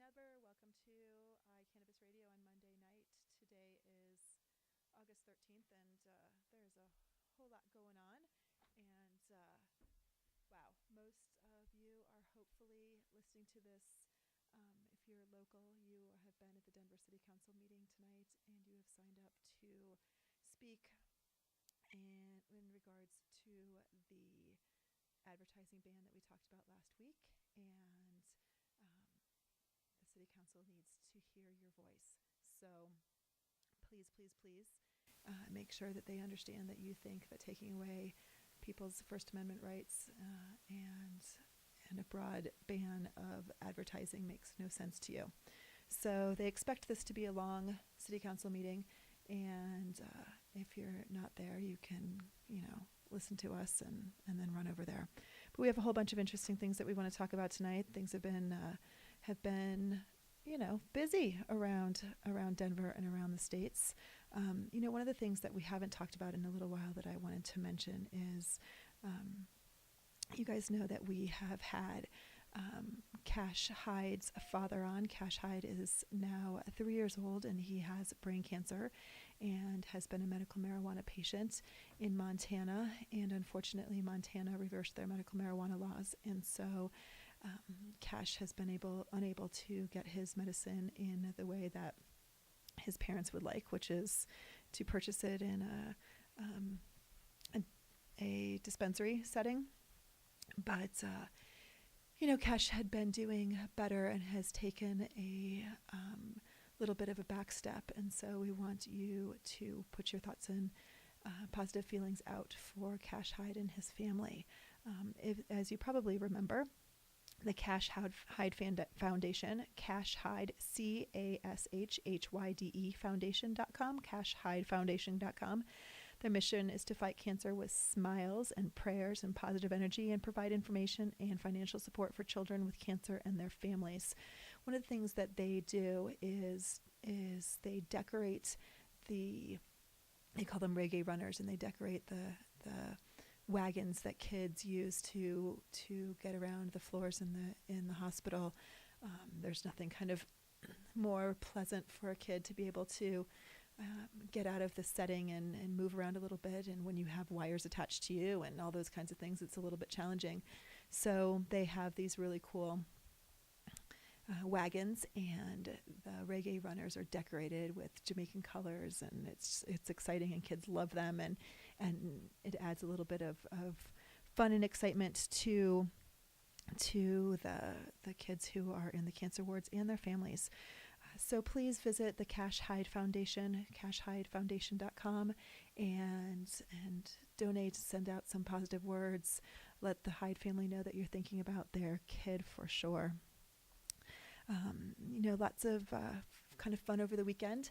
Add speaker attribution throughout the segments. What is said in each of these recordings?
Speaker 1: Welcome to iCannabis Radio on Monday night. Today is August 13th, and there's a whole lot going on. And wow, most of you are hopefully listening to this. If you're local, you have been at the Denver City Council meeting tonight, and you have signed up to speak in regards to the advertising ban that we talked about last week. And the City Council needs to hear your voice. So please, please, please make sure that they understand that you think that taking away people's First Amendment rights and a broad ban of advertising makes no sense to you. So they expect this to be a long City Council meeting, and if you're not there, you can, listen to us and then run over there. But we have a whole bunch of interesting things that we want to talk about tonight. Things have been busy around Denver and around the states. One of the things that we haven't talked about in a little while that I wanted to mention is, you guys know that we have had Cash Hyde's father on. Cash Hyde is now 3 years old, and he has brain cancer and has been a medical marijuana patient in Montana. And unfortunately, Montana reversed their medical marijuana laws. And so Cash has been unable to get his medicine in the way that his parents would like, which is to purchase it in a dispensary setting. But Cash had been doing better and has taken a little bit of a back step. And so we want you to put your thoughts and positive feelings out for Cash Hyde and his family. As you probably remember, the Cash Hyde Foundation, Cash Hyde, CASHHYDE Foundation.com, CashHydeFoundation.com. Their mission is to fight cancer with smiles and prayers and positive energy, and provide information and financial support for children with cancer and their families. One of the things that they do is they decorate they call them reggae runners, and they decorate the wagons that kids use to get around the floors in the hospital. There's nothing kind of more pleasant for a kid to be able to get out of the setting and move around a little bit. And when you have wires attached to you and all those kinds of things, it's a little bit challenging. So they have these really cool wagons, and the reggae runners are decorated with Jamaican colors, and it's exciting, and kids love them, and it adds a little bit of fun and excitement to the kids who are in the cancer wards and their families. So please visit the Cash Hyde Foundation, CashHydeFoundation.com, and donate, send out some positive words. Let the Hyde family know that you're thinking about their kid for sure. Lots of kind of fun over the weekend.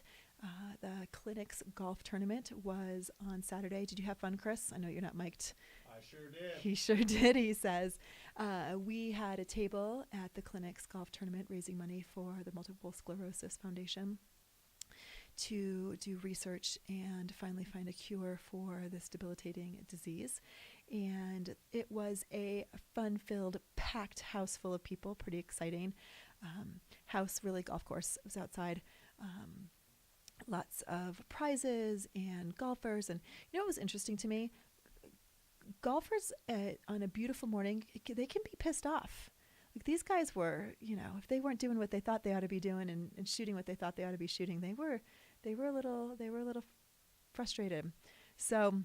Speaker 1: The clinic's golf tournament was on Saturday. Did you have fun, Chris? I know you're not mic'd.
Speaker 2: I sure did.
Speaker 1: He sure did, he says. We had a table at the clinic's golf tournament raising money for the Multiple Sclerosis Foundation to do research and finally find a cure for this debilitating disease. And it was a fun-filled, packed house full of people, pretty exciting. Golf course was outside. Lots of prizes and golfers. And what was interesting to me? Golfers on a beautiful morning, they can be pissed off. Like, these guys were, if they weren't doing what they thought they ought to be doing and shooting what they thought they ought to be shooting, they were a little frustrated. So,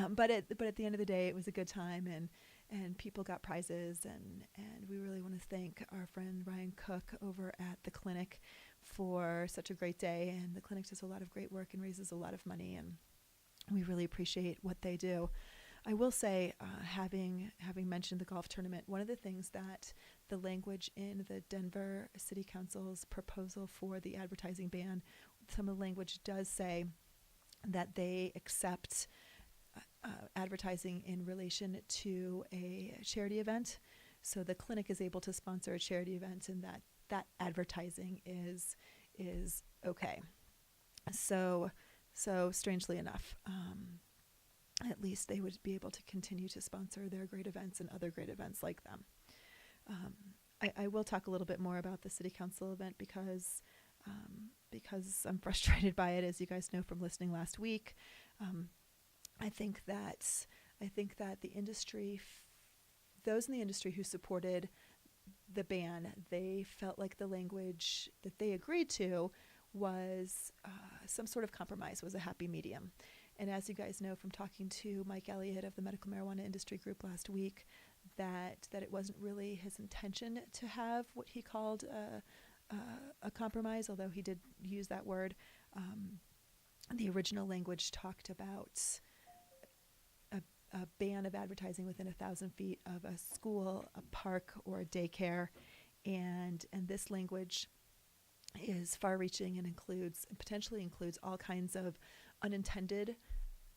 Speaker 1: but at the end of the day, it was a good time, and people got prizes, and we really want to thank our friend Ryan Cook over at the clinic for such a great day. And the clinic does a lot of great work and raises a lot of money, and we really appreciate what they do. I will say, having mentioned the golf tournament, one of the things that the language in the Denver City Council's proposal for the advertising ban, some of the language does say that they accept advertising in relation to a charity event. So the clinic is able to sponsor a charity event, and that advertising is okay. So strangely enough, at least they would be able to continue to sponsor their great events and other great events like them. I will talk a little bit more about the City Council event because I'm frustrated by it, as you guys know from listening last week. I think that the industry, those in the industry who supported the ban, they felt like the language that they agreed to was some sort of compromise, was a happy medium. And as you guys know from talking to Mike Elliott of the Medical Marijuana Industry Group last week, that it wasn't really his intention to have what he called a compromise, although he did use that word. The original language talked about a ban of advertising within 1,000 feet of a school, a park, or a daycare, and this language is far-reaching and potentially includes all kinds of unintended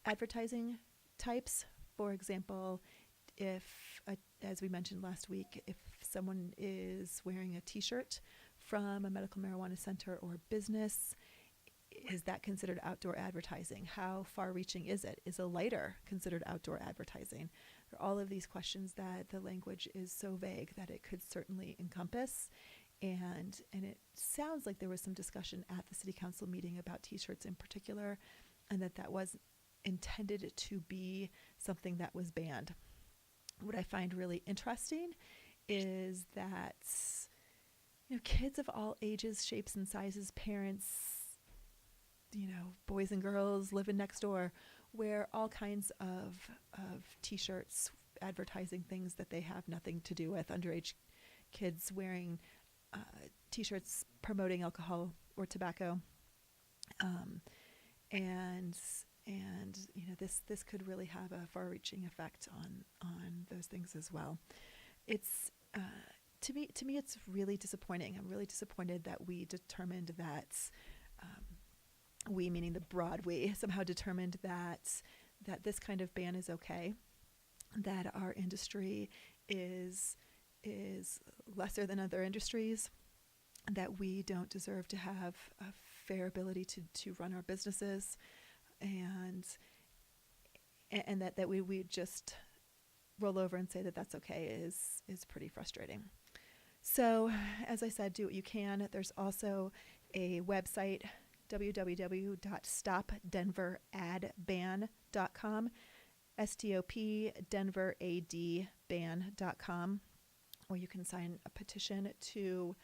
Speaker 1: advertising types. For example, as we mentioned last week, if someone is wearing a T-shirt from a medical marijuana center or business, is that considered outdoor advertising? How far-reaching is it? Is a lighter considered outdoor advertising? There are all of these questions that the language is so vague that it could certainly encompass. And it sounds like there was some discussion at the City Council meeting about T-shirts in particular, and that was intended to be something that was banned. What I find really interesting is that, kids of all ages, shapes, and sizes, parents, boys and girls living next door, wear all kinds of T-shirts advertising things that they have nothing to do with. Underage kids wearing T-shirts promoting alcohol or tobacco, and this could really have a far-reaching effect on those things as well. It's to me it's really disappointing. I'm really disappointed that we determined that we, meaning the broad we, somehow determined that this kind of ban is okay, that our industry is lesser than other industries, that we don't deserve to have a fair ability to run our businesses, and that we just roll over and say that that's okay is pretty frustrating. So, as I said, do what you can. There's also a website, www.stopdenveradban.com, stopdenveradban.com, or you can sign a petition to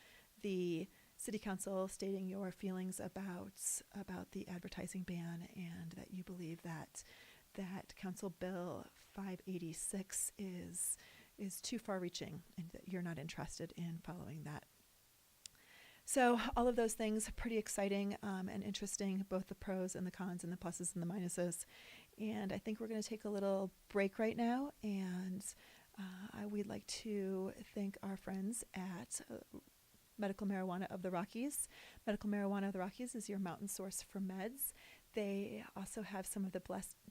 Speaker 1: the City Council stating your feelings about the advertising ban, and that you believe that Council Bill 586 is too far-reaching, and that you're not interested in following that. So all of those things are pretty exciting and interesting, both the pros and the cons and the pluses and the minuses. And I think we're going to take a little break right now, and we'd like to thank our friends at Medical Marijuana of the Rockies. Medical Marijuana of the Rockies is your mountain source for meds. They also have some of the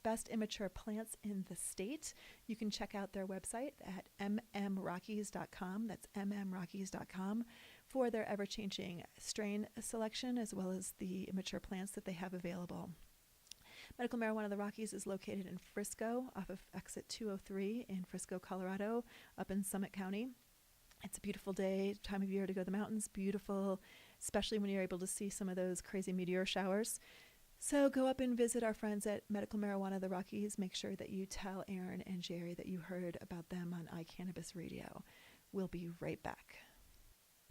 Speaker 1: best immature plants in the state. You can check out their website at mmrockies.com. That's mmrockies.com for their ever-changing strain selection, as well as the immature plants that they have available. Medical Marijuana of the Rockies is located in Frisco, off of exit 203 in Frisco, Colorado, up in Summit County. It's a beautiful day, time of year to go to the mountains. Beautiful, especially when you're able to see some of those crazy meteor showers. So go up and visit our friends at Medical Marijuana of the Rockies. Make sure that you tell Aaron and Jerry that you heard about them on iCannabis Radio. We'll be right back.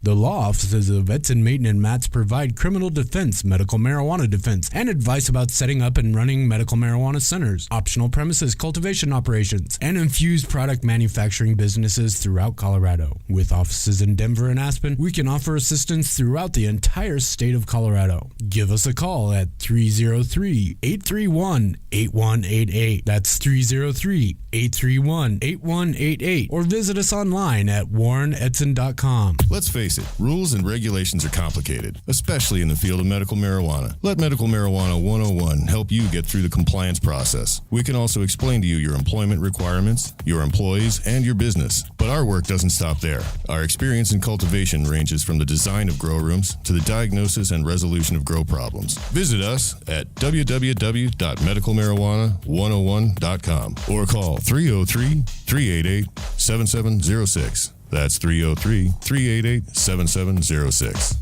Speaker 2: The law offices of Edson, Maton, and Matz provide criminal defense, medical marijuana defense, and advice about setting up and running medical marijuana centers, optional premises cultivation operations, and infused product manufacturing businesses throughout Colorado. With offices in Denver and Aspen, we can offer assistance throughout the entire state of Colorado. Give us a call at 303-831-8188. That's 303-831-8188. Or visit us online at warrenedson.com.
Speaker 3: Let's face it, rules and regulations are complicated, especially in the field of medical marijuana. Let Medical Marijuana 101 help you get through the compliance process. We can also explain to you your employment requirements, your employees, and your business. But our work doesn't stop there. Our experience in cultivation ranges from the design of grow rooms to the diagnosis and resolution of grow problems. Visit us at www.medicalmarijuana101.com or call 303-388-7706. That's 303-388-7706.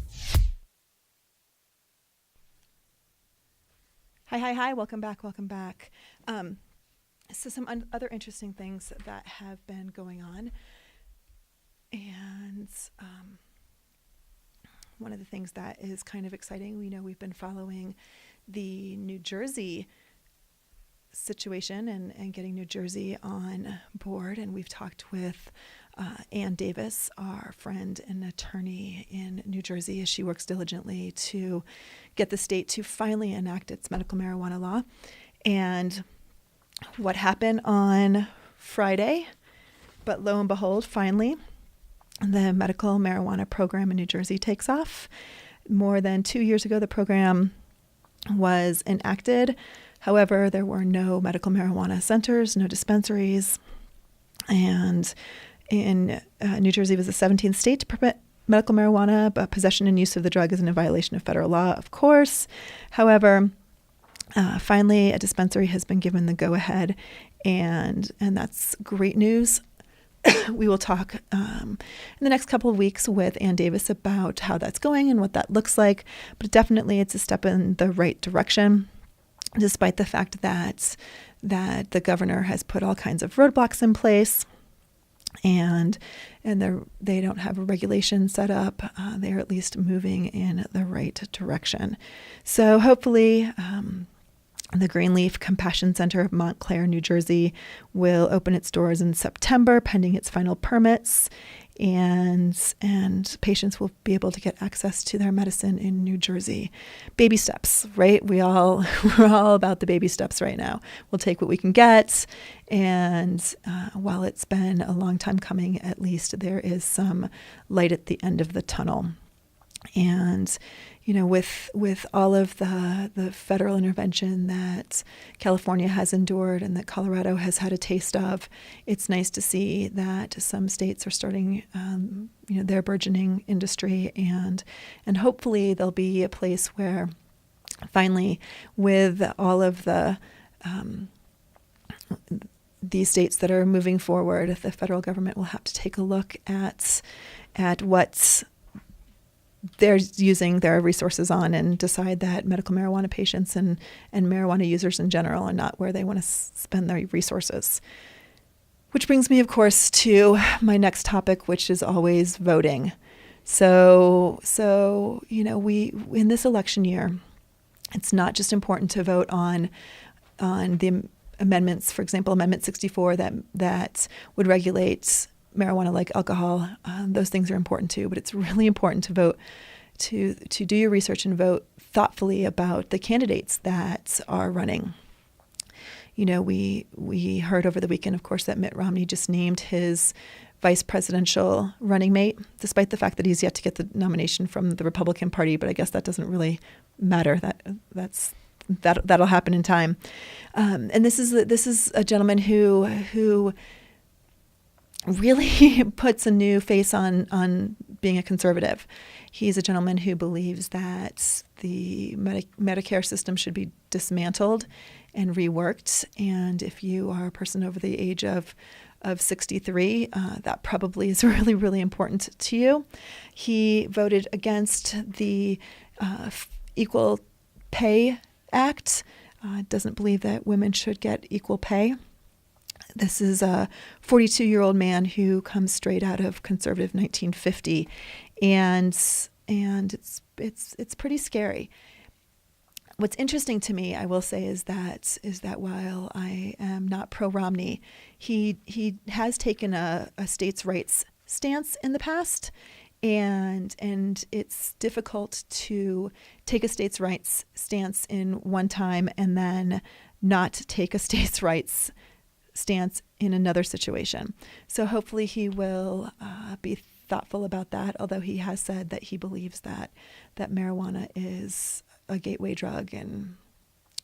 Speaker 1: Hi. Welcome back. So some other interesting things that have been going on. And one of the things that is kind of exciting, we know we've been following the New Jersey situation and getting New Jersey on board. And we've talked with Ann Davis, our friend and attorney in New Jersey, as she works diligently to get the state to finally enact its medical marijuana law. And what happened on Friday, but lo and behold, finally, the medical marijuana program in New Jersey takes off. More than 2 years ago, the program was enacted. However, there were no medical marijuana centers, no dispensaries, and in New Jersey was the 17th state to permit medical marijuana, but possession and use of the drug is in violation of federal law, of course. However, finally, a dispensary has been given the go-ahead, and that's great news. We will talk in the next couple of weeks with Ann Davis about how that's going and what that looks like, but definitely it's a step in the right direction, despite the fact that the governor has put all kinds of roadblocks in place. And they don't have a regulation set up. They are at least moving in the right direction. So hopefully the Greenleaf Compassion Center of Montclair, New Jersey, will open its doors in September, pending its final permits. And patients will be able to get access to their medicine in New Jersey. Baby steps, right? we're all about the baby steps right now. We'll take what we can get, and while it's been a long time coming, at least there is some light at the end of the tunnel. And with all of the federal intervention that California has endured and that Colorado has had a taste of, it's nice to see that some states are starting, their burgeoning industry, and hopefully there'll be a place where finally, with all of these states that are moving forward, the federal government will have to take a look at what's they're using their resources on and decide that medical marijuana patients and marijuana users in general are not where they want to spend their resources. Which brings me, of course, to my next topic, which is always voting. So we in this election year, it's not just important to vote on the amendments, for example, Amendment 64 that would regulate marijuana like alcohol. Those things are important too, but it's really important to vote, to do your research and vote thoughtfully about the candidates that are running. We heard over the weekend, of course, that Mitt Romney just named his vice presidential running mate, despite the fact that he's yet to get the nomination from the Republican Party. But I guess that doesn't really matter. That'll happen in time. And this is a gentleman who really puts a new face on being a conservative. He's a gentleman who believes that the Medicare system should be dismantled and reworked. And if you are a person over the age of 63, that probably is really, really important to you. He voted against the Equal Pay Act, doesn't believe that women should get equal pay. This is a 42-year-old man who comes straight out of conservative 1950, and it's pretty scary. What's interesting to me, I will say, is that while I am not pro Romney, he has taken a states' rights stance in the past, and it's difficult to take a states' rights stance in one time and then not take a states' rights stance in another situation. So hopefully he will be thoughtful about that, although he has said that he believes that marijuana is a gateway drug and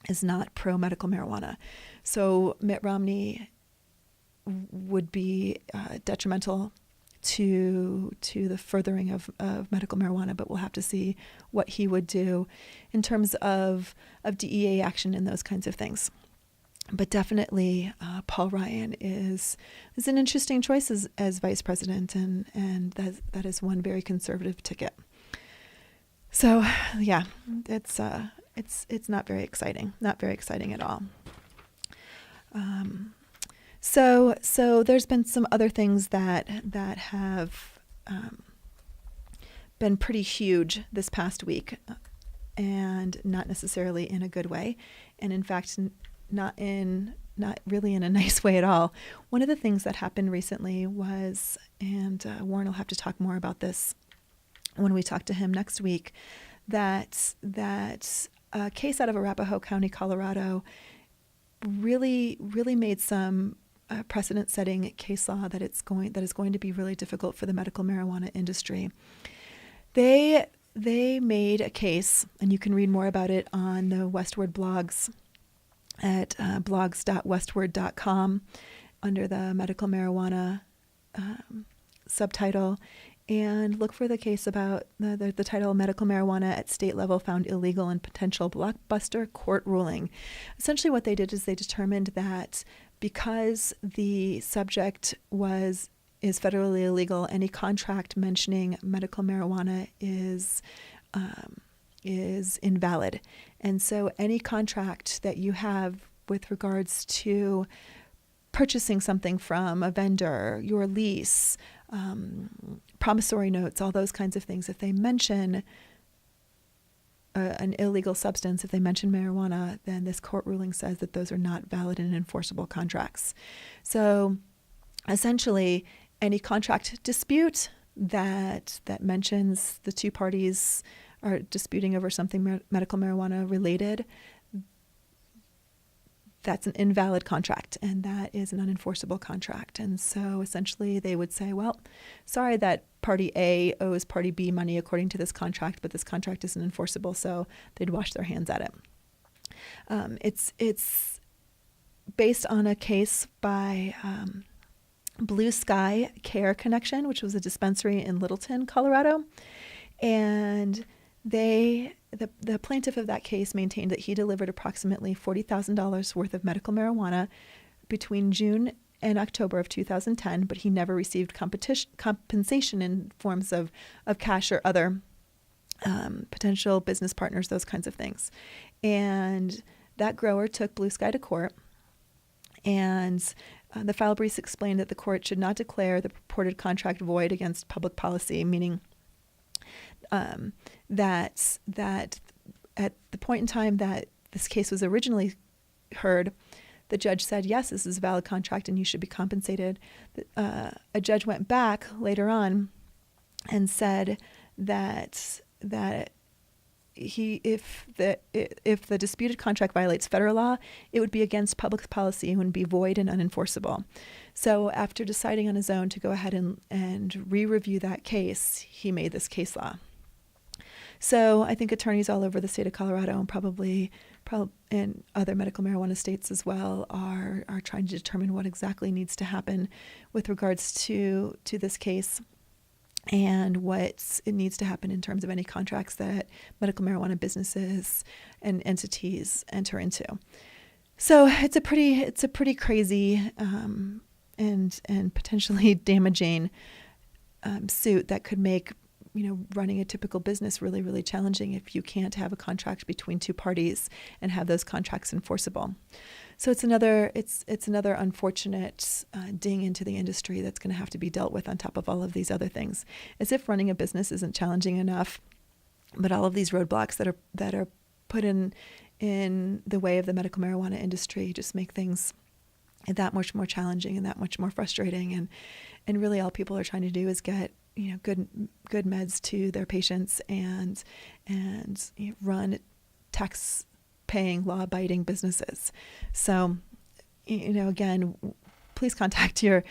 Speaker 1: is not pro-medical marijuana. So Mitt Romney would be detrimental to the furthering of medical marijuana, but we'll have to see what he would do in terms of DEA action and those kinds of things. but definitely Paul Ryan is an interesting choice as vice president, and that is one very conservative ticket. So yeah, it's not very exciting, at all. So there's been some other things that have been pretty huge this past week, and not necessarily in a good way, and in fact not really in a nice way at all. One of the things that happened recently was, and Warren will have to talk more about this when we talk to him next week, that a case out of Arapahoe County, Colorado, really made some precedent-setting case law that is going to be really difficult for the medical marijuana industry. They made a case, and you can read more about it on the Westward blogs at blogs.westward.com under the medical marijuana subtitle, and look for the case about the title Medical Marijuana at State Level Found Illegal and Potential Blockbuster Court Ruling. Essentially what they did is they determined that because the subject is federally illegal, any contract mentioning medical marijuana is invalid. And so any contract that you have with regards to purchasing something from a vendor, your lease, promissory notes, all those kinds of things, if they mention an illegal substance, if they mention marijuana, then this court ruling says that those are not valid and enforceable contracts. So essentially, any contract dispute that mentions the two parties are disputing over something medical marijuana related, that's an invalid contract, and that is an unenforceable contract. And so essentially they would say, well, sorry that party A owes party B money according to this contract, but this contract isn't enforceable, so they'd wash their hands at it. It's based on a case by Blue Sky Care Connection, which was a dispensary in Littleton, Colorado. And the plaintiff of that case maintained that he delivered approximately $40,000 worth of medical marijuana between June and October of 2010, but he never received compensation in forms of cash or other potential business partners, those kinds of things. And that grower took Blue Sky to court, and the file briefs explained that the court should not declare the purported contract void against public policy, meaning that at the point in time that this case was originally heard, the judge said, yes, this is a valid contract and you should be compensated. A judge went back later on and said that if the disputed contract violates federal law, it would be against public policy and would be void and unenforceable. So after deciding on his own to go ahead and re-review that case, he made this case law. So I think attorneys all over the state of Colorado, and probably in other medical marijuana states as well, are trying to determine what exactly needs to happen with regards to this case, and what it needs to happen in terms of any contracts that medical marijuana businesses and entities enter into. So it's a pretty crazy and potentially damaging suit that could make running a typical business really, really challenging if you can't have a contract between two parties and have those contracts enforceable. So it's another unfortunate ding into the industry that's going to have to be dealt with on top of all of these other things. As if running a business isn't challenging enough, but all of these roadblocks that are put in the way of the medical marijuana industry just make things that much more challenging and that much more frustrating. And really all people are trying to do is get good meds to their patients and run tax-paying, law-abiding businesses. So, again, please contact your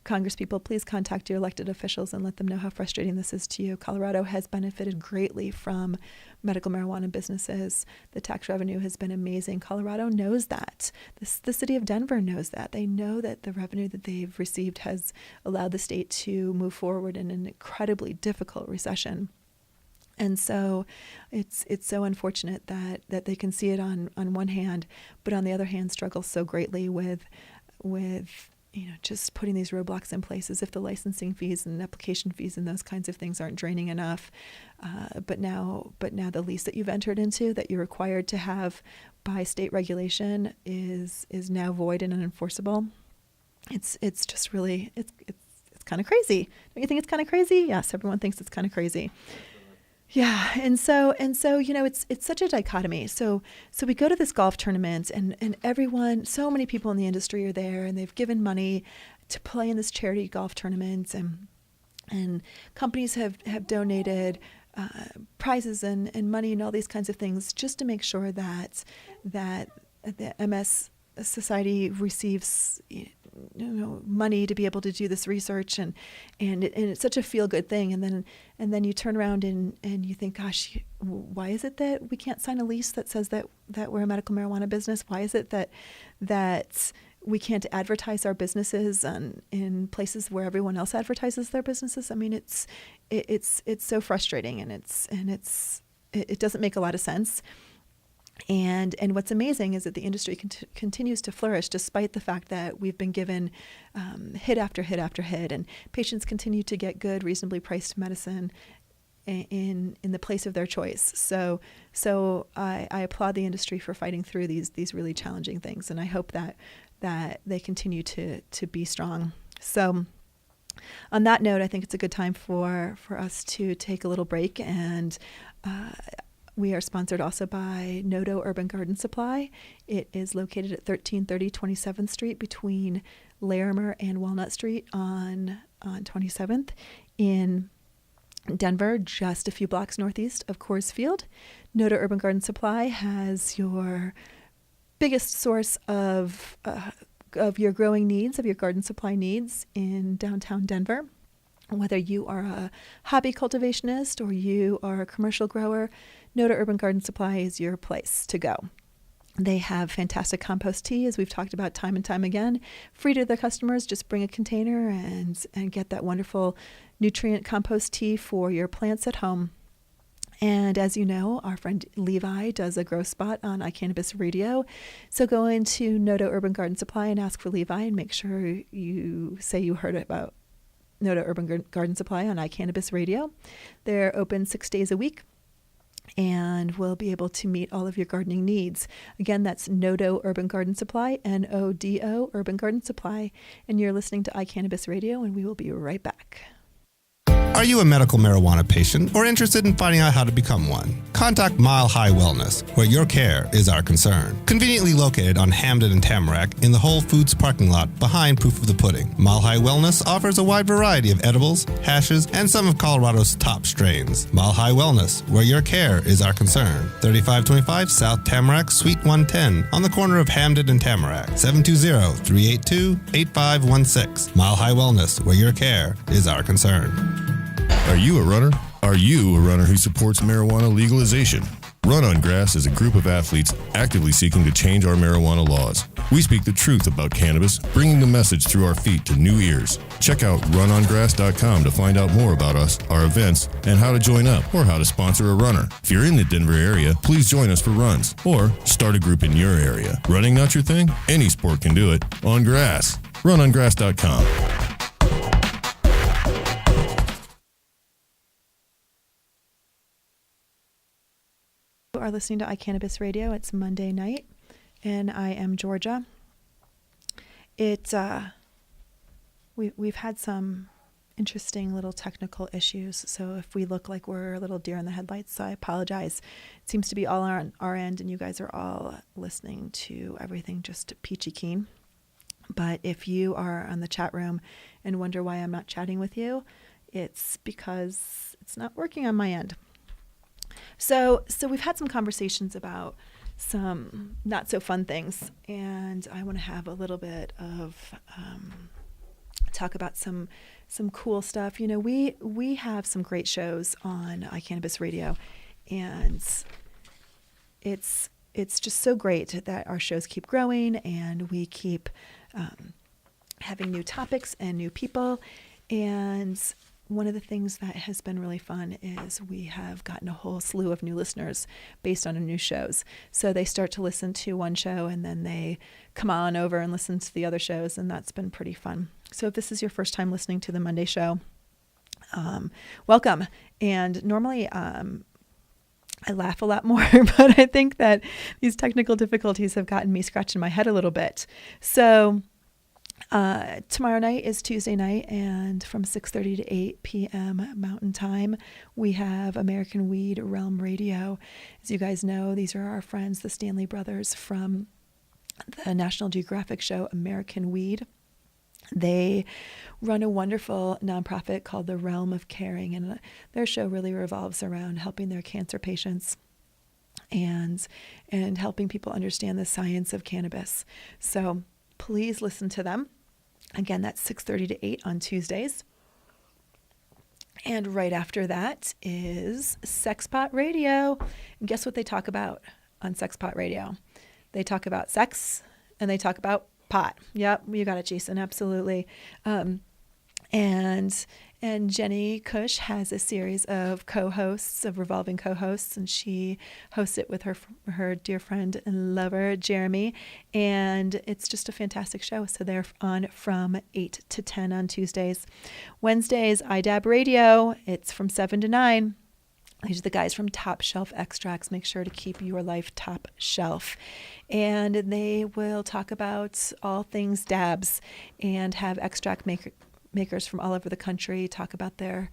Speaker 1: congresspeople. Please contact your elected officials and let them know how frustrating this is to you. Colorado has benefited greatly from medical marijuana businesses. The tax revenue has been amazing. Colorado knows that. The city of Denver knows that. They know that the revenue that they've received has allowed the state to move forward in an incredibly difficult recession. And so it's so unfortunate that they can see it on one hand, but on the other hand struggle so greatly with just putting these roadblocks in place, as if the licensing fees and application fees and those kinds of things aren't draining enough. But now the lease that you've entered into, that you're required to have by state regulation, is now void and unenforceable. It's just really it's kind of crazy. Don't you think it's kind of crazy? Yes, everyone thinks it's kind of crazy. Yeah, and so it's such a dichotomy. So we go to this golf tournament, and everyone, so many people in the industry are there, and they've given money to play in this charity golf tournament, and companies have donated prizes and money and all these kinds of things just to make sure that the MS Society receives money to be able to do this research, and it's such a feel good thing. And then you turn around and you think, gosh, why is it that we can't sign a lease that says that we're a medical marijuana business? Why is it that we can't advertise our businesses in places where everyone else advertises their businesses? I mean, it's so frustrating, and it doesn't make a lot of sense. And what's amazing is that the industry continues to flourish despite the fact that we've been given hit after hit after hit, and patients continue to get good, reasonably priced medicine in the place of their choice. So I applaud the industry for fighting through these really challenging things, and I hope that they continue to be strong. So on that note, I think it's a good time for us to take a little break, and we are sponsored also by Nodo Urban Garden Supply. It is located at 1330 27th Street between Larimer and Walnut Street on 27th in Denver, just a few blocks northeast of Coors Field. Nodo Urban Garden Supply has your biggest source of your growing needs, of your garden supply needs in downtown Denver. Whether you are a hobby cultivationist or you are a commercial grower, Nodo Urban Garden Supply is your place to go. They have fantastic compost tea, as we've talked about time and time again. Free to their customers, just bring a container and get that wonderful nutrient compost tea for your plants at home. And as you know, our friend Levi does a grow spot on iCannabis Radio. So go into Nodo Urban Garden Supply and ask for Levi, and make sure you say you heard about Nodo Urban Garden Supply on iCannabis Radio. They're open 6 days a week and will be able to meet all of your gardening needs. Again, that's Nodo Urban Garden Supply, Nodo Urban Garden Supply. And you're listening to iCannabis Radio, and we will be right back.
Speaker 4: Are you a medical marijuana patient or interested in finding out how to become one? Contact Mile High Wellness, where your care is our concern. Conveniently located on Hamden and Tamarack in the Whole Foods parking lot behind Proof of the Pudding, Mile High Wellness offers a wide variety of edibles, hashes, and some of Colorado's top strains. Mile High Wellness, where your care is our concern. 3525 South Tamarack, Suite 110, on the corner of Hamden and Tamarack. 720-382-8516. Mile High Wellness, where your care is our concern.
Speaker 3: Are you a runner? Are you a runner who supports marijuana legalization? Run on Grass is a group of athletes actively seeking to change our marijuana laws. We speak the truth about cannabis, bringing the message through our feet to new ears. Check out runongrass.com to find out more about us, our events, and how to join up or how to sponsor a runner. If you're in the Denver area, please join us for runs or start a group in your area. Running not your thing? Any sport can do it. On grass. Runongrass.com.
Speaker 1: You are listening to iCannabis Radio. It's Monday night, and I am Georgia. We've had some interesting little technical issues, so if we look like we're a little deer in the headlights, I apologize. It seems to be all on our end, and you guys are all listening to everything just peachy keen. But if you are on the chat room and wonder why I'm not chatting with you, it's because it's not working on my end. So we've had some conversations about some not so fun things, and I want to have a little bit of talk about some cool stuff. You know, we have some great shows on iCannabis Radio, and it's just so great that our shows keep growing and we keep having new topics and new people. And one of the things that has been really fun is we have gotten a whole slew of new listeners based on our new shows. So they start to listen to one show and then they come on over and listen to the other shows, and that's been pretty fun. So if this is your first time listening to the Monday show, welcome. And normally I laugh a lot more, but I think that these technical difficulties have gotten me scratching my head a little bit. So tomorrow night is Tuesday night, and from 6:30 to 8 p.m. Mountain Time, we have American Weed Realm Radio. As you guys know, these are our friends, the Stanley brothers from the National Geographic show American Weed. They run a wonderful nonprofit called the Realm of Caring, and their show really revolves around helping their cancer patients and helping people understand the science of cannabis. So please listen to them. Again, that's 6:30 to 8 on Tuesdays. And right after that is Sexpot Radio. And guess what they talk about on Sexpot Radio? They talk about sex and they talk about pot. Yep, you got it, Jason. Absolutely. And Jenny Cush has a series of co-hosts, of revolving co-hosts, and she hosts it with her dear friend and lover, Jeremy. And it's just a fantastic show. So they're on from 8 to 10 on Tuesdays. Wednesdays, IDAB Radio. It's from 7 to 9. These are the guys from Top Shelf Extracts. Make sure to keep your life top shelf. And they will talk about all things dabs and have extract makers from all over the country talk about their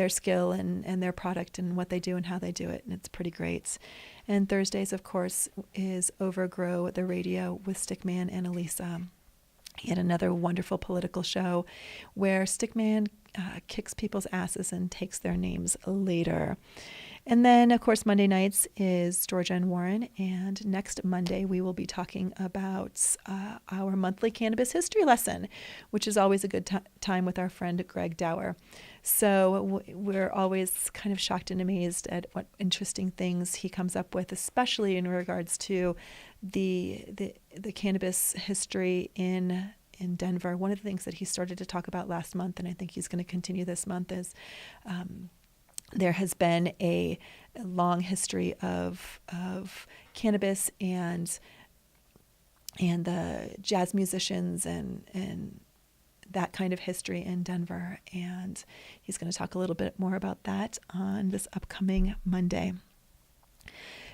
Speaker 1: skill and their product and what they do and how they do it. And it's pretty great. And Thursdays, of course, is Overgrow the Radio with Stickman and Elisa. Yet another wonderful political show where Stickman kicks people's asses and takes their names later. And then, of course, Monday nights is Georgia and Warren. And next Monday, we will be talking about our monthly cannabis history lesson, which is always a good time with our friend Greg Dower. So we're always kind of shocked and amazed at what interesting things he comes up with, especially in regards to the cannabis history in Denver. One of the things that he started to talk about last month, and I think he's going to continue this month, is there has been a long history of cannabis and the jazz musicians and that kind of history in Denver. And he's going to talk a little bit more about that on this upcoming Monday.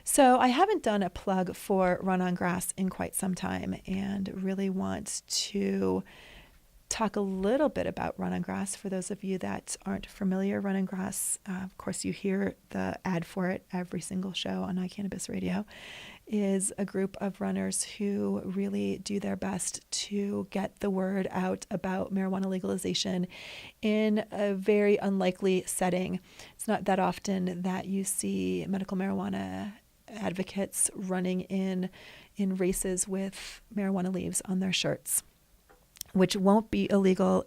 Speaker 1: So I haven't done a plug for Run on Grass in quite some time and really want to talk a little bit about Run on Grass. For those of you that aren't familiar, Run on Grass, of course you hear the ad for it every single show on iCannabis Radio, is a group of runners who really do their best to get the word out about marijuana legalization in a very unlikely setting. It's not that often that you see medical marijuana advocates running in races with marijuana leaves on their shirts, which won't be illegal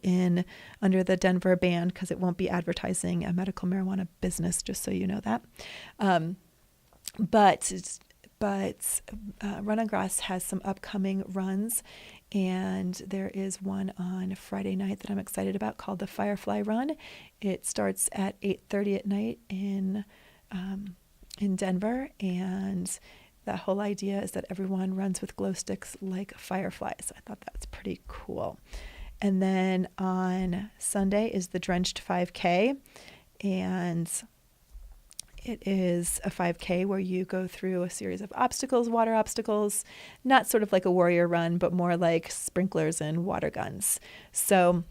Speaker 1: under the Denver ban because it won't be advertising a medical marijuana business, just so you know that. But Run on Grass has some upcoming runs, and there is one on Friday night that I'm excited about called the Firefly Run. It starts at 8:30 at night in Denver, and the whole idea is that everyone runs with glow sticks like fireflies. I thought that was pretty cool. And then on Sunday is the Drenched 5K, and it is a 5K where you go through a series of obstacles, water obstacles, not sort of like a warrior run, but more like sprinklers and water guns. So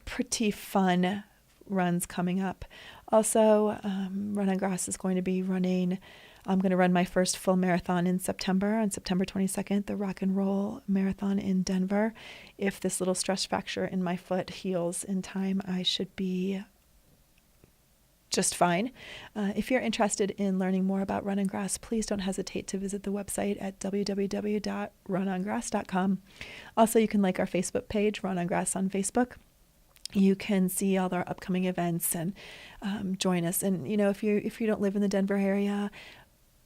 Speaker 1: pretty fun runs coming up. Also, Run on Grass is going to be running. I'm going to run my first full marathon in September, on September 22nd, the Rock and Roll Marathon in Denver. If this little stress fracture in my foot heals in time, I should be just fine. If you're interested in learning more about Run on Grass, please don't hesitate to visit the website at www.runongrass.com. Also, you can like our Facebook page, Run on Grass on Facebook. You can see all our upcoming events and join us. And if you don't live in the Denver area,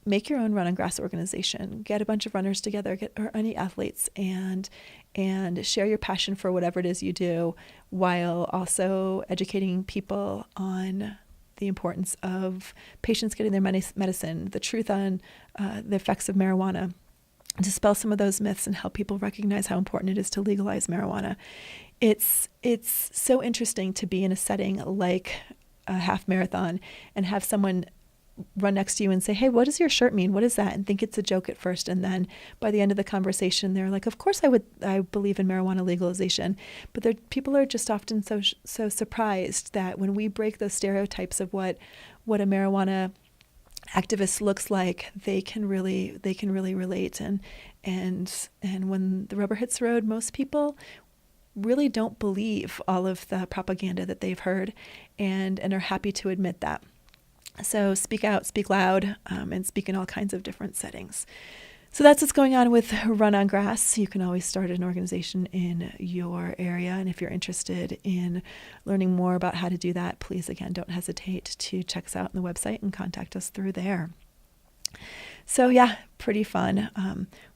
Speaker 1: make your own run on grass organization. Get a bunch of runners together, or any athletes, and share your passion for whatever it is you do, while also educating people on the importance of patients getting their medicine, the truth on the effects of marijuana, dispel some of those myths and help people recognize how important it is to legalize marijuana. It's so interesting to be in a setting like a half marathon and have someone run next to you and say, "Hey, what does your shirt mean? What is that?" And think it's a joke at first. And then by the end of the conversation, they're like, "Of course I believe in marijuana legalization." But people are just often so surprised that when we break those stereotypes of what a marijuana activist looks like, they can really relate. And when the rubber hits the road, most people really don't believe all of the propaganda that they've heard, and are happy to admit that. So speak out, speak loud, and speak in all kinds of different settings. So that's what's going on with Run on Grass. You can always start an organization in your area. And if you're interested in learning more about how to do that, please, again, don't hesitate to check us out on the website and contact us through there. So yeah, pretty fun.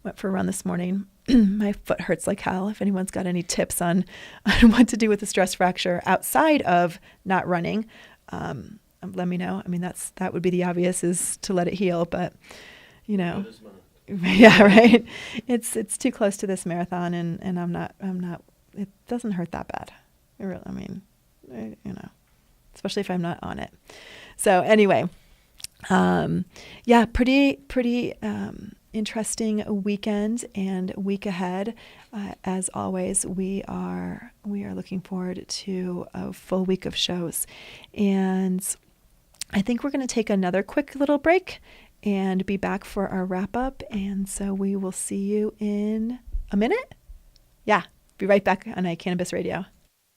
Speaker 1: Went for a run this morning. My foot hurts like hell. If anyone's got any tips on what to do with a stress fracture outside of not running, let me know. I mean, that would be the obvious, is to let it heal, but yeah, right. It's too close to this marathon, and I'm not. It doesn't hurt that bad. Especially if I'm not on it. So anyway, yeah, pretty interesting weekend and week ahead. As always, we are looking forward to a full week of shows, and I think we're going to take another quick little break and be back for our wrap up. And so we will see you in a minute. Yeah, be right back on iCannabis Radio.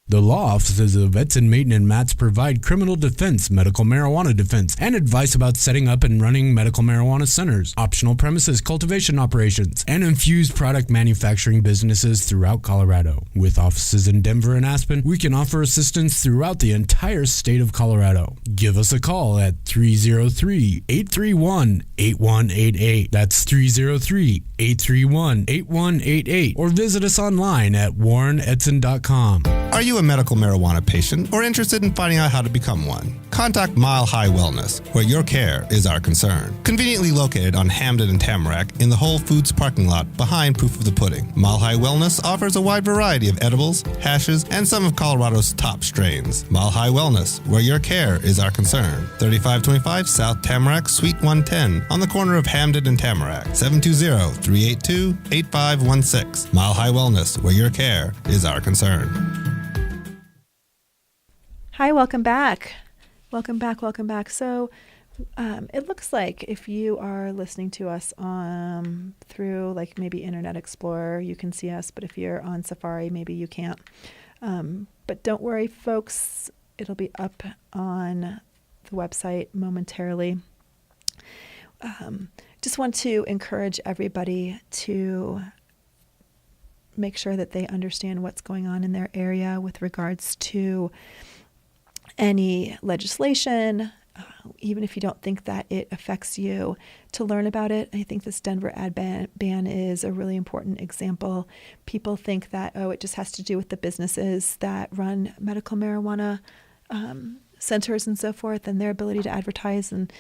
Speaker 2: The law offices of Edson, Maton, and Matz provide criminal defense, medical marijuana defense, and advice about setting up and running medical marijuana centers, optional premises cultivation operations, and infused product manufacturing businesses throughout Colorado. With offices in Denver and Aspen, we can offer assistance throughout the entire state of Colorado. Give us a call at 303-831-8188. That's 303-831-8188. Or visit us online at warrenedson.com.
Speaker 4: Are you a medical marijuana patient or interested in finding out how to become one? Contact Mile High Wellness, where your care is our concern. Conveniently located on Hamden and Tamarack in the Whole Foods parking lot behind Proof of the Pudding. Mile High Wellness offers a wide variety of edibles, hashes, and some of Colorado's top strains. Mile High Wellness, where your care is our concern. 3525 South Tamarack, Suite 110, on the corner of Hamden and Tamarack. 720-382-8516. Mile High Wellness, where your care is our concern.
Speaker 1: Hi, welcome back. Welcome back. So it looks like if you are listening to us through like maybe Internet Explorer, you can see us, but if you're on Safari, maybe you can't. But don't worry, folks, it'll be up on the website momentarily. Just want to encourage everybody to make sure that they understand what's going on in their area with regards to any legislation, even if you don't think that it affects you, to learn about it. I think this Denver ad ban is a really important example. People think that, it just has to do with the businesses that run medical marijuana centers and so forth, and their ability to advertise. And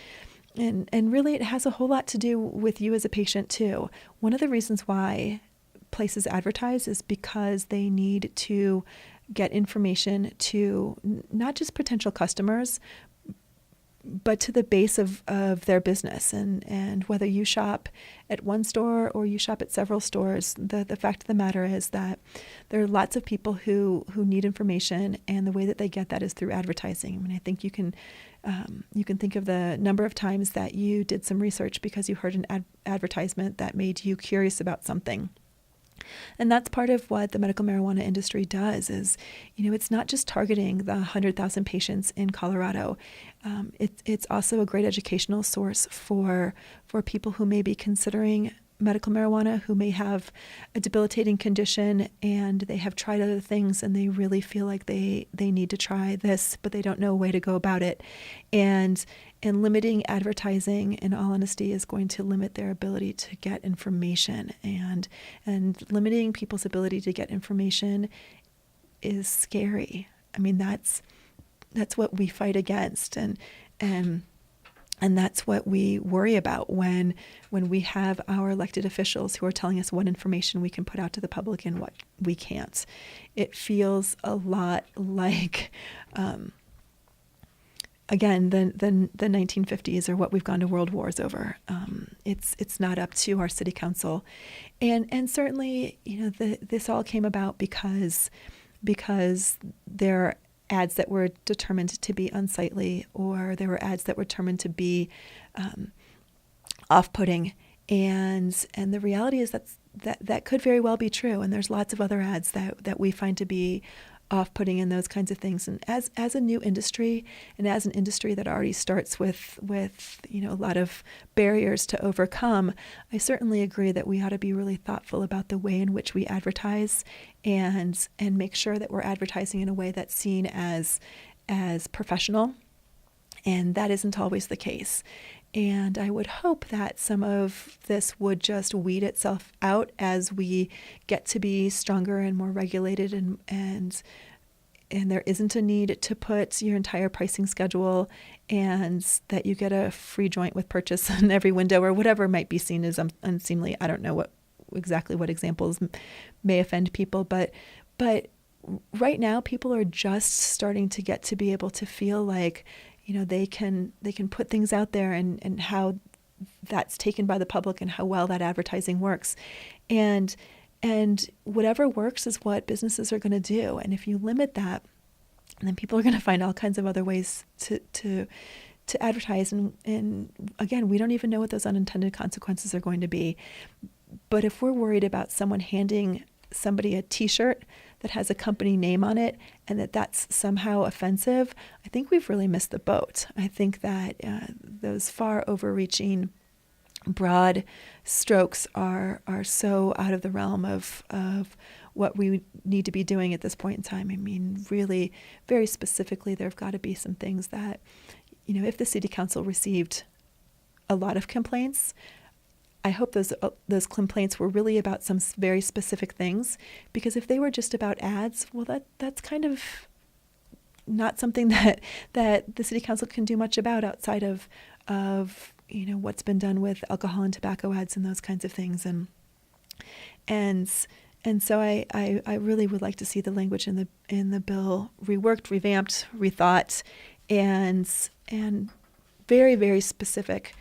Speaker 1: really, it has a whole lot to do with you as a patient, too. One of the reasons why places advertise is because they need to get information to not just potential customers, but to the base of their business. And whether you shop at one store or you shop at several stores, the fact of the matter is that there are lots of people who need information, and the way that they get that is through advertising. I mean, I think you can think of the number of times that you did some research because you heard an advertisement that made you curious about something. And that's part of what the medical marijuana industry does is, it's not just targeting the 100,000 patients in Colorado. It's also a great educational source for people who may be considering medical marijuana who may have a debilitating condition and they have tried other things and they really feel like they need to try this, but they don't know a way to go about it. And limiting advertising, in all honesty, is going to limit their ability to get information. And limiting people's ability to get information is scary. I mean, that's what we fight against, and that's what we worry about when we have our elected officials who are telling us what information we can put out to the public and what we can't. It feels a lot like, again, the 1950s, or what we've gone to world wars over. It's not up to our city council, and certainly, this all came about because there are ads that were determined to be unsightly, or there were ads that were determined to be off-putting, and the reality is that could very well be true. And there's lots of other ads that we find to be off-putting and those kinds of things. And as a new industry, and as an industry that already starts with a lot of barriers to overcome, I certainly agree that we ought to be really thoughtful about the way in which we advertise, and make sure that we're advertising in a way that's seen as professional. And that isn't always the case. And I would hope that some of this would just weed itself out as we get to be stronger and more regulated, and there isn't a need to put your entire pricing schedule, and that you get a free joint with purchase on every window, or whatever might be seen as unseemly. I don't know exactly what examples may offend people, but right now people are just starting to get to be able to feel like, they can put things out there, and how that's taken by the public, and how well that advertising works. And whatever works is what businesses are going to do. And if you limit that, then people are going to find all kinds of other ways to advertise. And again, we don't even know what those unintended consequences are going to be. But if we're worried about someone handing somebody a T-shirt that has a company name on it, and that's somehow offensive, I think we've really missed the boat. I think that those far overreaching, broad strokes are so out of the realm of what we need to be doing at this point in time. I mean, really, very specifically, there have got to be some things that, if the city council received a lot of complaints, I hope those complaints were really about some very specific things, because if they were just about ads, well, that's kind of not something that the city council can do much about outside of what's been done with alcohol and tobacco ads and those kinds of things. And so I really would like to see the language in the bill reworked, revamped, rethought, and very, very specific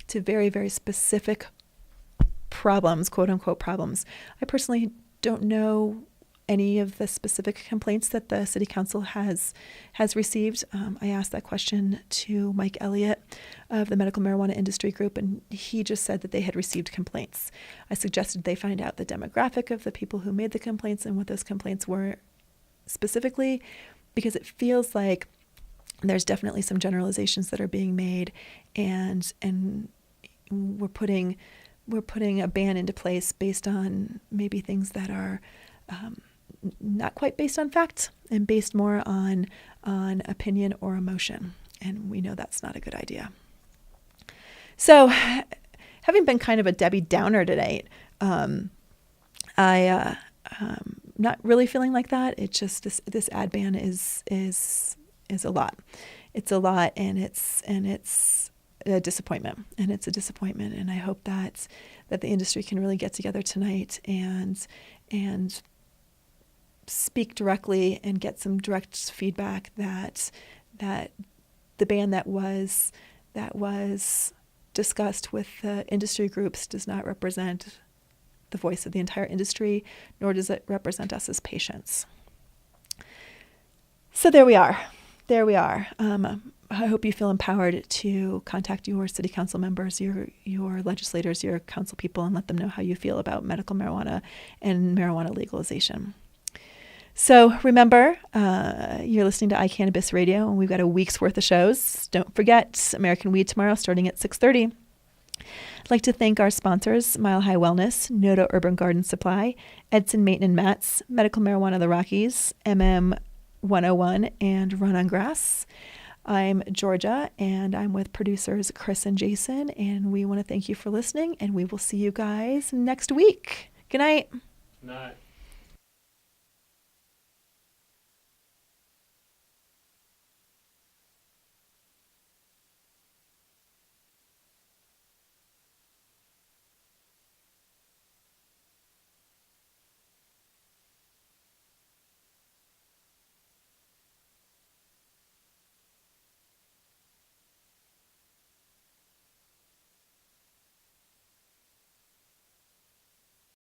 Speaker 1: to very, very specific problems, quote unquote problems. I personally don't know any of the specific complaints that the city council has received. I asked that question to Mike Elliott of the Medical Marijuana Industry Group, and he just said that they had received complaints. I suggested they find out the demographic of the people who made the complaints and what those complaints were specifically, because it feels like there's definitely some generalizations that are being made, and we're putting a ban into place based on maybe things that are not quite based on fact, and based more on opinion or emotion. And we know that's not a good idea. So, having been kind of a Debbie Downer tonight, I not really feeling like that. It's just this ad ban is a lot. It's a lot, and it's a disappointment, and it's a disappointment. And I hope that the industry can really get together tonight and speak directly and get some direct feedback that the ban that was discussed with the industry groups does not represent the voice of the entire industry, nor does it represent us as patients. So there we are. I hope you feel empowered to contact your city council members, your legislators, your council people, and let them know how you feel about medical marijuana and marijuana legalization. So remember, you're listening to iCannabis Radio, and we've got a week's worth of shows. Don't forget, American Weed tomorrow starting at 6:30. I'd like to thank our sponsors, Mile High Wellness, Noda Urban Garden Supply, Edson Maton and Mats, Medical Marijuana of the Rockies, MM 101, and Run on Grass. I'm Georgia, and I'm with producers Chris and Jason, and we want to thank you for listening, and we will see you guys next week. Good night.
Speaker 2: Night.